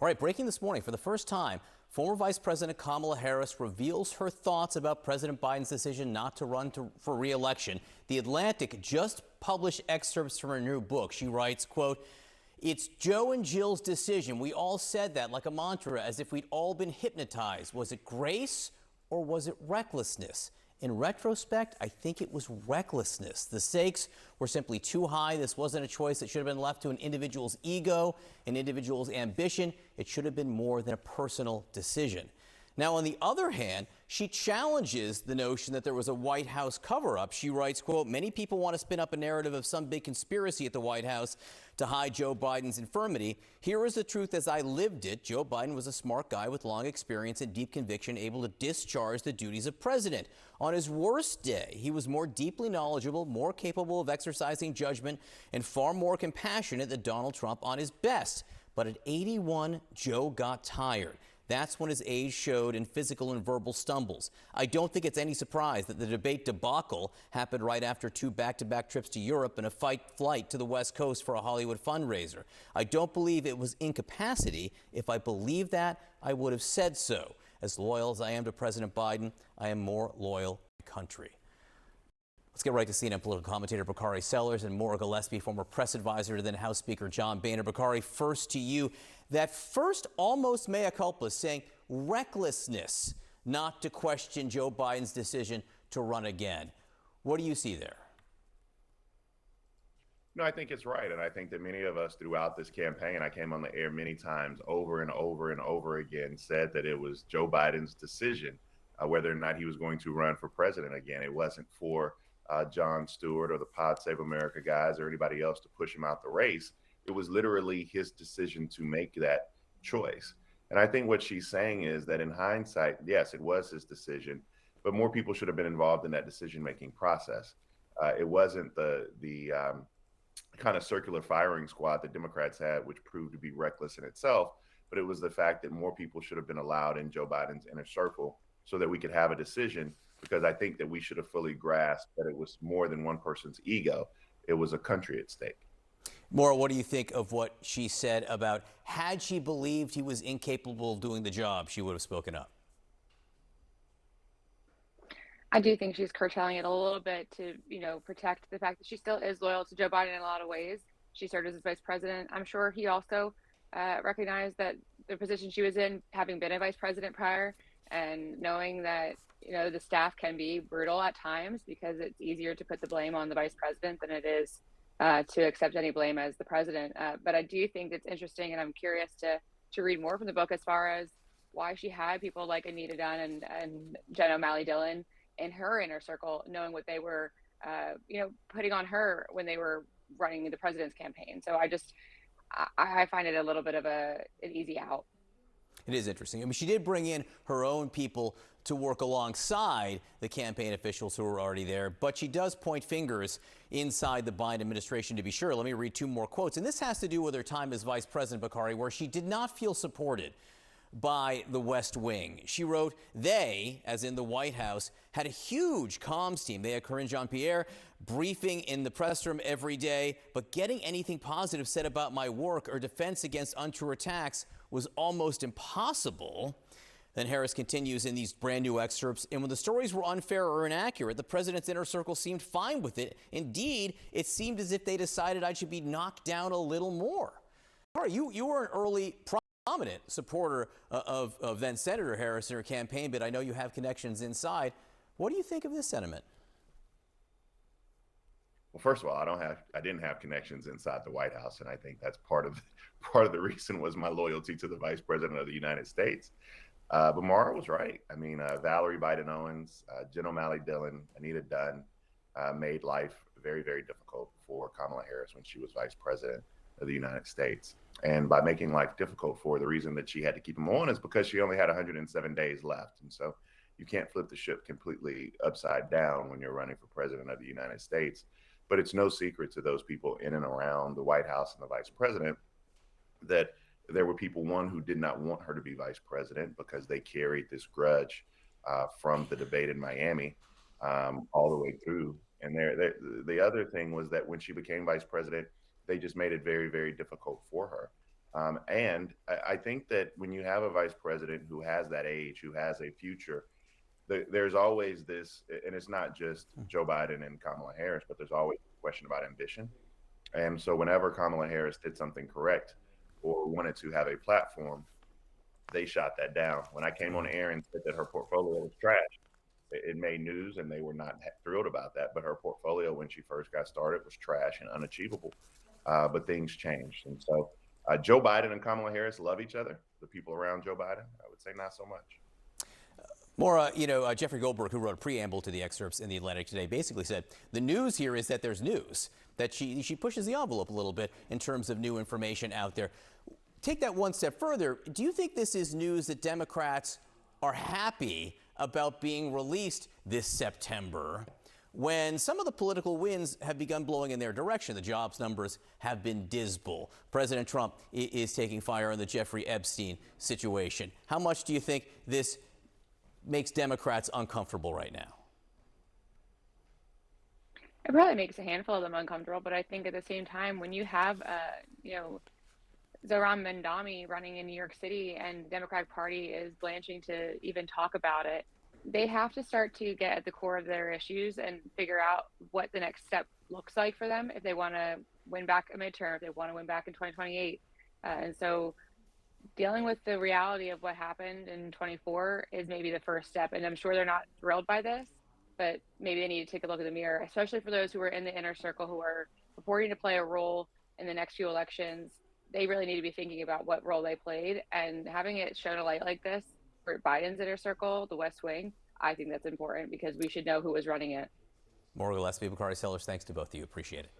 All right, breaking this morning, for the first time, former Vice President Kamala Harris reveals her thoughts about President Biden's decision not to run for re-election. The Atlantic just published excerpts from her new book. She writes, quote, "It's Joe and Jill's decision. We all said that like a mantra, as if we'd all been hypnotized. Was it grace or was it recklessness? In retrospect, I think it was recklessness. The stakes were simply too high. This wasn't a choice that should have been left to an individual's ego, an individual's ambition. It should have been more than a personal decision." Now, on the other hand, she challenges the notion that there was a White House cover-up. She writes, quote, "Many people want to spin up a narrative of some big conspiracy at the White House to hide Joe Biden's infirmity. Here is the truth as I lived it. Joe Biden was a smart guy with long experience and deep conviction, able to discharge the duties of president. On his worst day, he was more deeply knowledgeable, more capable of exercising judgment, and far more compassionate than Donald Trump on his best. But at 81, Joe got tired. That's when his age showed in physical and verbal stumbles. I don't think it's any surprise that the debate debacle happened right after 2 back-to-back trips to Europe and a flight to the West Coast for a Hollywood fundraiser. I don't believe it was incapacity. If I believed that, I would have said so. As loyal as I am to President Biden, I am more loyal to the country." Let's get right to CNN political commentator Bakari and Maura Gillespie, former press advisor to then House Speaker John Boehner. Bakari, first to you. That first almost mea culpa, saying recklessness not to question Joe Biden's decision to run again. What do you see there? No, I think it's right. And I think that many of us throughout this campaign, I came on the air many times over and over and over again, said that it was Joe Biden's decision whether or not he was going to run for president again. It wasn't for Jon Stewart or the Pod Save America guys or anybody else to push him out the race. It was literally his decision to make that choice. And I think what she's saying is that in hindsight, yes, it was his decision, but more people should have been involved in that decision-making process. It wasn't the kind of circular firing squad that Democrats had, which proved to be reckless in itself, but it was the fact that more people should have been allowed in Joe Biden's inner circle so that we could have a decision, because I think that we should have fully grasped that it was more than one person's ego. It was a country at stake. Maura, what do you think of what she said about, had she believed he was incapable of doing the job, she would have spoken up? I do think she's curtailing it a little bit to, protect the fact that she still is loyal to Joe Biden in a lot of ways. She served as his vice president. I'm sure he also recognized that the position she was in, having been a vice president prior, and knowing that, the staff can be brutal at times because it's easier to put the blame on the vice president than it is to accept any blame as the president. But I do think it's interesting, and I'm curious to read more from the book as far as why she had people like Anita Dunn and O'Malley Dillon in her inner circle, knowing what they were, putting on her when they were running the president's campaign. So I find it a little bit of an easy out. It is interesting. I mean, she did bring in her own people to work alongside the campaign officials who were already there, but she does point fingers inside the Biden administration, to be sure. Let me read 2 more quotes, and this has to do with her time as vice president, Bakari, where she did not feel supported by the West Wing. She wrote, "They, as in the White House, had a huge comms team. They had Karine Jean-Pierre briefing in the press room every day, but getting anything positive said about my work or defense against untrue attacks was almost impossible." Then Harris continues in these brand new excerpts, "And when the stories were unfair or inaccurate, the president's inner circle seemed fine with it. Indeed, it seemed as if they decided I should be knocked down a little more." You were an early prominent supporter of then Senator Harris in her campaign, but I know you have connections inside. What do you think of this sentiment? Well, first of all, I didn't have connections inside the White House, and I think that's part of the reason was my loyalty to the Vice President of the United States. But Maura was right. I mean, Valerie Biden Owens, Jen O'Malley Dillon, Anita Dunn made life very, very difficult for Kamala Harris when she was Vice President of the United States. And by making life difficult for her, the reason that she had to keep them on is because she only had 107 days left. And so you can't flip the ship completely upside down when you're running for President of the United States. But it's no secret to those people in and around the White House and the Vice President that there were people, one, who did not want her to be vice president because they carried this grudge from the debate in Miami all the way through. And the other thing was that when she became vice president, they just made it very, very difficult for her. And I think that when you have a vice president who has that age, who has a future, there's always this, and it's not just Joe Biden and Kamala Harris, but there's always a question about ambition. And so whenever Kamala Harris did something correct or wanted to have a platform, they shot that down. When I came on air and said that her portfolio was trash, it made news and they were not thrilled about that. But her portfolio, when she first got started, was trash and unachievable. But things changed. And so Joe Biden and Kamala Harris love each other. The people around Joe Biden, I would say not so much. Maura, Jeffrey Goldberg, who wrote a preamble to the excerpts in The Atlantic today, basically said the news here is that there's news, that she pushes the envelope a little bit in terms of new information out there. Take that one step further. Do you think this is news that Democrats are happy about being released this September when some of the political winds have begun blowing in their direction? The jobs numbers have been dismal. President Trump is taking fire on the Jeffrey Epstein situation. How much do you think this makes Democrats uncomfortable right now? It probably makes a handful of them uncomfortable, but I think at the same time, when you have, Zohran Mamdani running in New York City and the Democratic Party is blanching to even talk about it, they have to start to get at the core of their issues and figure out what the next step looks like for them if they want to win back a midterm, if they want to win back in 2028. And so dealing with the reality of what happened in 24 is maybe the first step. And I'm sure they're not thrilled by this, but maybe they need to take a look in the mirror, especially for those who are in the inner circle, who are purporting to play a role in the next few elections. They really need to be thinking about what role they played, and having it shown a light like this for Biden's inner circle, the West Wing, I think that's important because we should know who was running it. Maura, Gillespie, Bakari, Sellers, thanks to both of you. Appreciate it.